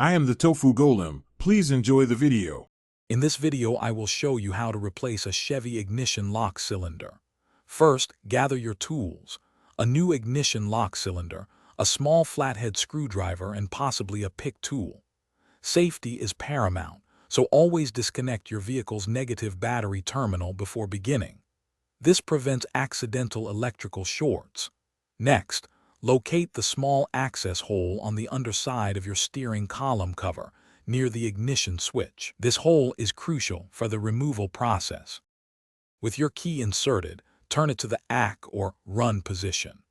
I am the Tofu Golem. Please enjoy the video. In this video, I will show you how to replace a Chevy ignition lock cylinder. First, gather your tools: a new ignition lock cylinder, a small flathead screwdriver, and possibly a pick tool. Safety is paramount, so always disconnect your vehicle's negative battery terminal before beginning. This prevents accidental electrical shorts. Next, locate the small access hole on the underside of your steering column cover, near the ignition switch. This hole is crucial for the removal process. With your key inserted, turn it to the ACK or run position.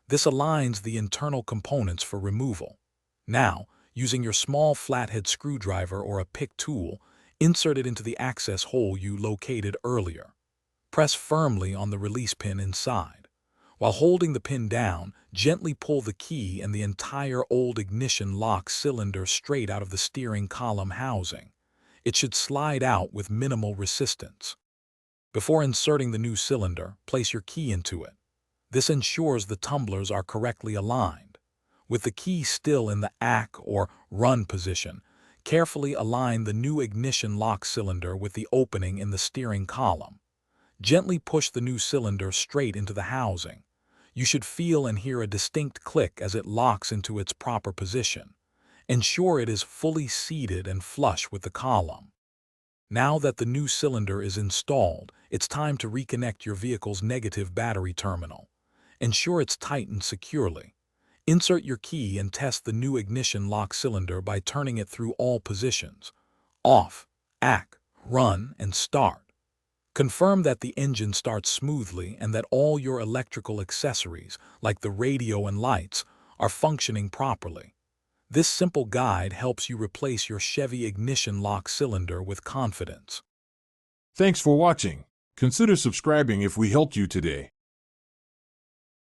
This aligns the internal components for removal. Now, using your small flathead screwdriver or a pick tool, insert it into the access hole you located earlier. Press firmly on the release pin inside. While holding the pin down, gently pull the key and the entire old ignition lock cylinder straight out of the steering column housing. It should slide out with minimal resistance. Before inserting the new cylinder, place your key into it. This ensures the tumblers are correctly aligned. With the key still in the ACK or run position, carefully align the new ignition lock cylinder with the opening in the steering column. Gently push the new cylinder straight into the housing. You should feel and hear a distinct click as it locks into its proper position. Ensure it is fully seated and flush with the column. Now that the new cylinder is installed, it's time to reconnect your vehicle's negative battery terminal. Ensure it's tightened securely. Insert your key and test the new ignition lock cylinder by turning it through all positions: off, ACK, run, and start. Confirm that the engine starts smoothly and that all your electrical accessories, like the radio and lights, are functioning properly. This simple guide helps you replace your Chevy ignition lock cylinder with confidence. Thanks for watching. Consider subscribing if we helped you today.